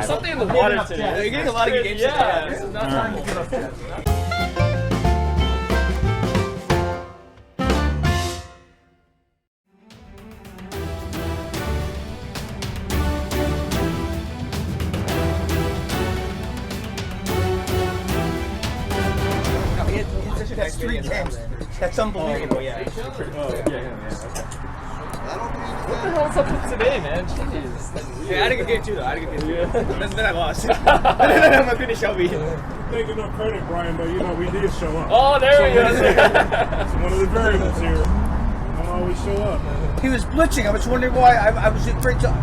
Something in the water today. You're getting a lot of games. Yeah, this is not time to give up yet. That's 3 games. That's unbelievable. Yeah. Okay. What the hell's up with today, man? Jeez. Yeah, I didn't get game 2 though. I didn't get game 2. Then I lost. Then I'm not going to show me. Taking no credit, Bryan, but you know we did show up. Oh, there we go. It's one of the variables here. I don't always show up. He was blitzing. I was wondering why. I was afraid to.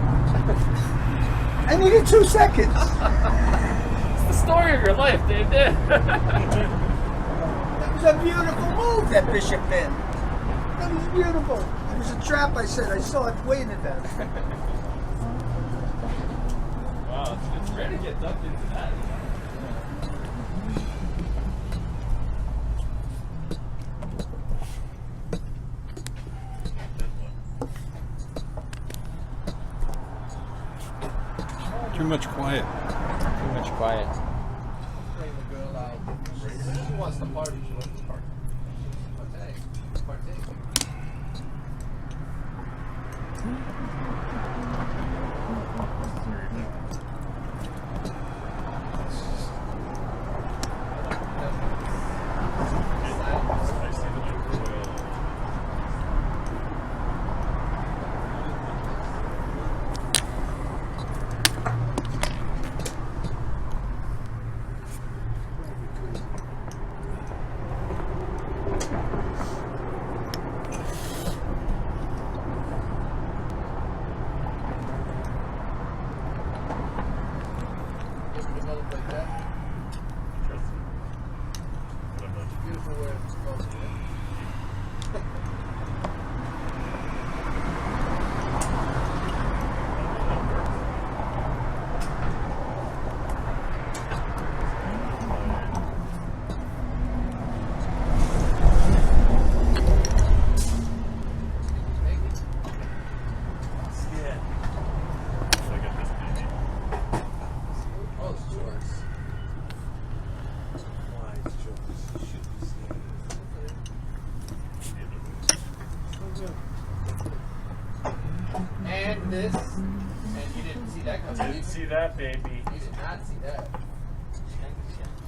I needed 2 seconds. It's the story of your life, dude. That was a beautiful move, that Bishop pin. That was beautiful. It was a trap, I said. I saw it waiting at that. Wow, it's rare to get dunked into that. Too much quiet. Too much quiet. She wants to party. She wants to party. Partake. And this, and you didn't see that coming. Didn't see that, baby. You did not see that.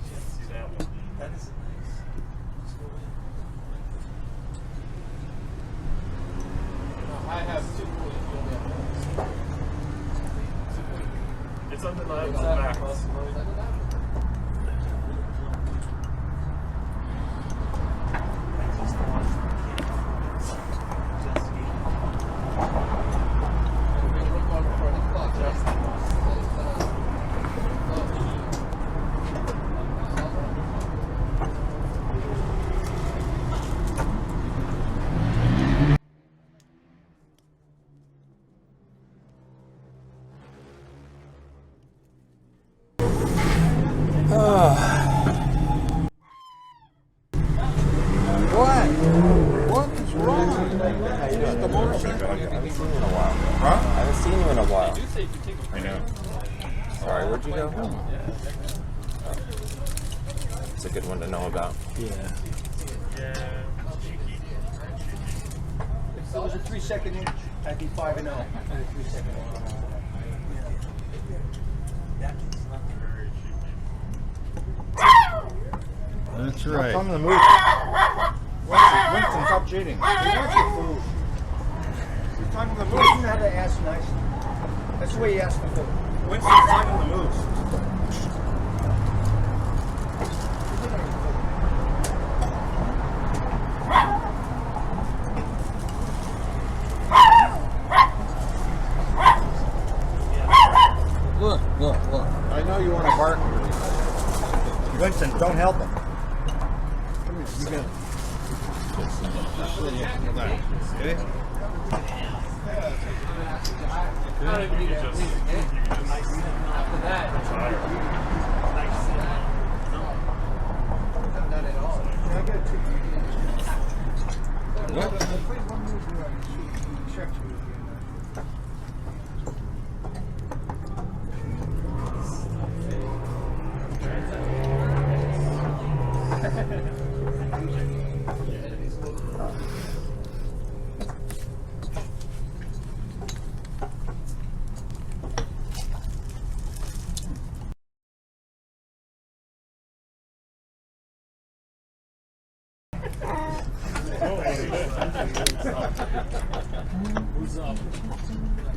Didn't see that one. That is nice. No, I have 2 points. You only have 1. It's undeniable facts. What is wrong? The motorcycle. I haven't seen you in a while. Huh? I haven't seen you in a while. I know. Sorry, where'd you go? Oh. It's a good one to know about. Yeah. If there was a 3-second inch, I'd be 5-0. And a 3-second inch. That's right. Come to the move. Winston, stop cheating. He wants your food. He's time to the move. Isn't that to ask nice? That's the way he asked for food. Winston's time to the move. Look. I know you want to bark. Winston, don't help him. Come here, you get it. Okay? After that, not at all. What?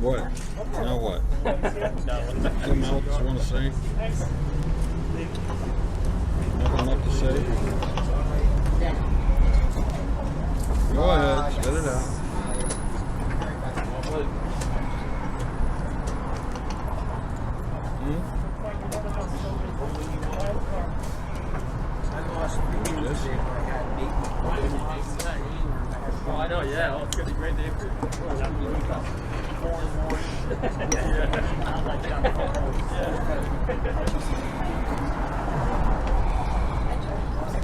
What? Now what? Something else you want to say? Nothing left to say? Go ahead, spit it out. Oh, I know, yeah. Oh, it's going to be a great day for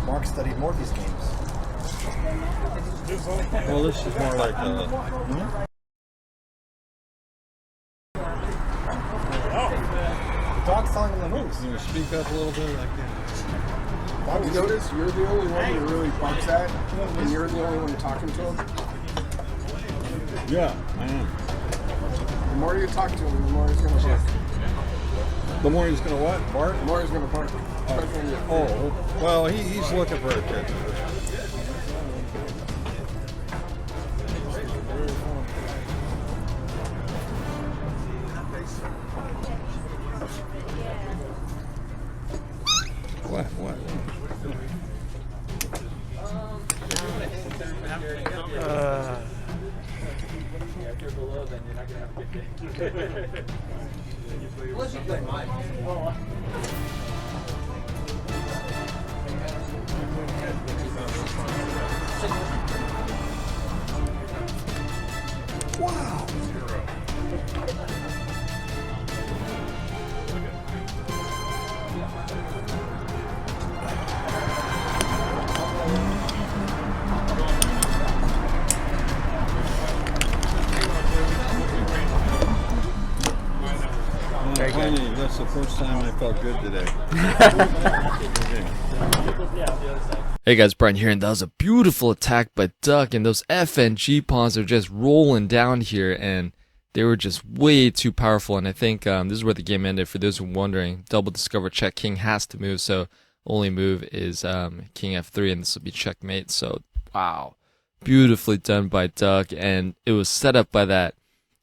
Mark studied more of these games. Well, this is more like The dog's telling him the moves. Can you speak up a little bit? I can't. You notice you're the only one who really bugs that, and you're the only one talking to him. Yeah, I am. The more you talk to him, the more he's going to bark. The more he's going to what? Bark? The more he's going to bark. Oh, well, he's looking for attention. What? Finally, that's the first time I felt good today. Hey guys, Bryan here, and that was a beautiful attack by Duck, and those F and G pawns are just rolling down here, and they were just way too powerful, and I think this is where the game ended. For those who are wondering, double discover check, king has to move, so only move is king f3, and this will be checkmate. So wow, beautifully done by Duck, and it was set up by that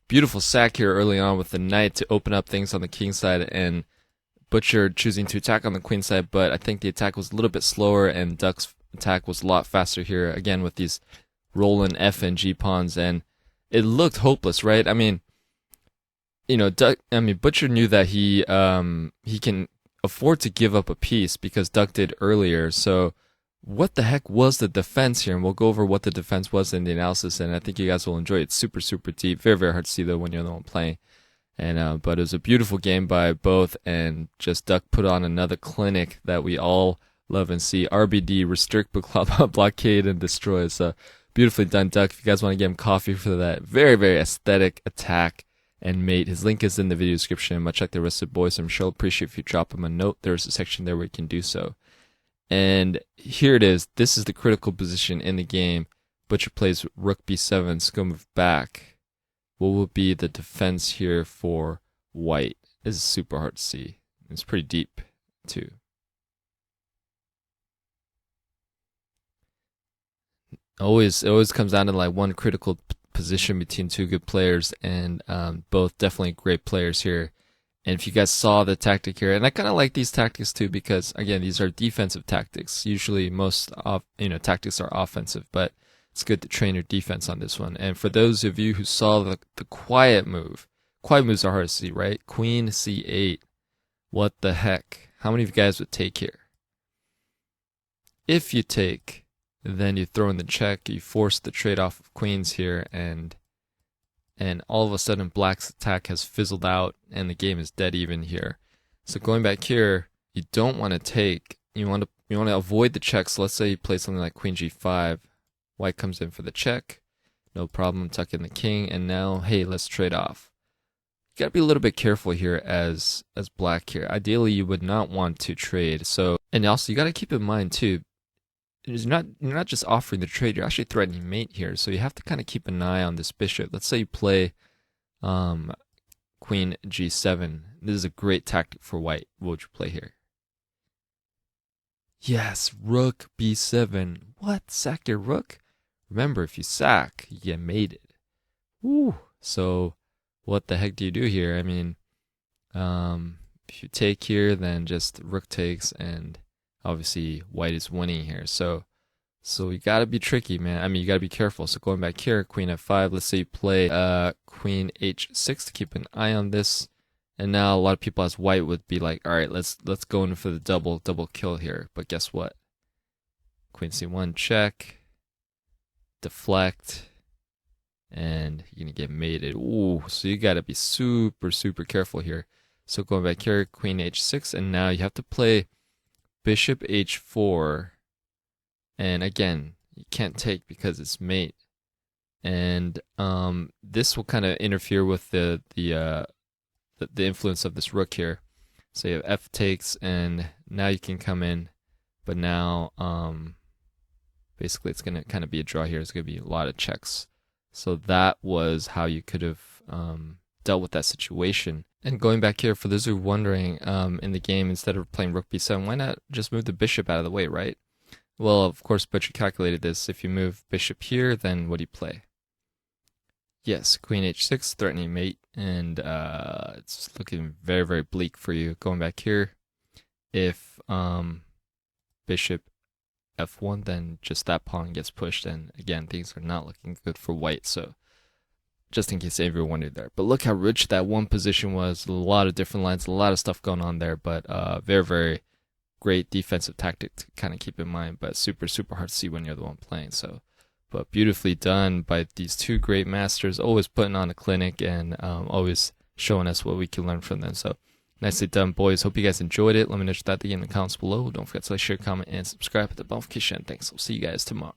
beautiful sack here early on with the knight to open up things on the king side, and Butcher choosing to attack on the queen side, but I think the attack was a little bit slower, and Duck's attack was a lot faster here, again with these rolling F and G pawns, and it looked hopeless, right? I mean, you know, Butcher knew that he can afford to give up a piece because Duck did earlier, so what the heck was the defense here? And we'll go over what the defense was in the analysis, and I think you guys will enjoy it. It's super, super deep. Very, very hard to see, though, when you're the one playing. And but it was a beautiful game by both, and just Duck put on another clinic that we all love and see. RBD, restrict, blockade, and destroy. So beautifully done, Duck. If you guys want to give him coffee for that very, very aesthetic attack and mate, his link is in the video description. Much like the rest of the boys, I'm sure I'll appreciate if you drop him a note. There's a section there where you can do so. And here it is. This is the critical position in the game. Butcher plays rook b7, so move back. What will be the defense here for white? This is super hard to see. It's pretty deep, too. It always comes down to like one critical position between two good players, and both definitely great players here. And if you guys saw the tactic here, and I kind of like these tactics too, because again, these are defensive tactics. Usually most tactics are offensive, but it's good to train your defense on this one. And for those of you who saw the quiet move, quiet moves are hard to see, right? Queen c8. What the heck? How many of you guys would take here? If you take, then you throw in the check, you force the trade-off of queens here, and all of a sudden Black's attack has fizzled out and the game is dead even here. So going back here, you don't want to take, you want to avoid the check. So let's say you play something like queen g5, white comes in for the check, no problem, tuck in the king, and now hey, let's trade off. You got to be a little bit careful here as Black here. Ideally you would not want to trade. So, and also you got to keep in mind too, you're not just offering the trade, you're actually threatening mate here. So you have to kind of keep an eye on this bishop. Let's say you play queen g7. This is a great tactic for white. What would you play here? Yes, rook b7. What? Sack your rook? remember, if you sack, you get mated. Woo. So what the heck do you do here? I mean, if you take here, then just rook takes, and obviously white is winning here. So you gotta be tricky, man. I mean, you gotta be careful. So going back here, queen f5. Let's say you play queen h6 to keep an eye on this. And now a lot of people as white would be like, all right, let's go in for the double kill here. But guess what? Queen c1 check, deflect, and you're gonna get mated. Ooh, so you gotta be super careful here. So going back here, queen h6, and now you have to play bishop h4. And again, you can't take because it's mate. And this will kind of interfere with the influence of this rook here. So you have f takes, and now you can come in, but now basically it's going to kind of be a draw here. It's going to be a lot of checks. So that was how you could have dealt with that situation. And going back here, for those who are wondering, in the game, instead of playing rook b7, why not just move the bishop out of the way, right? Well, of course, but you calculated this. If you move bishop here, then what do you play? Yes, queen h6, threatening mate, and it's looking very bleak for you. Going back here, if bishop f1, then just that pawn gets pushed, and again, things are not looking good for white. So just in case everyone wondered there. But look how rich that one position was. A lot of different lines, a lot of stuff going on there, but very great defensive tactic to kind of keep in mind, but super hard to see when you're the one playing. So, but beautifully done by these two great masters, always putting on a clinic and always showing us what we can learn from them. So nicely done, boys. Hope you guys enjoyed it. Let me know what you thought in the comments below. Don't forget to like, share, comment, and subscribe, hit the notification. Thanks. I'll see you guys tomorrow.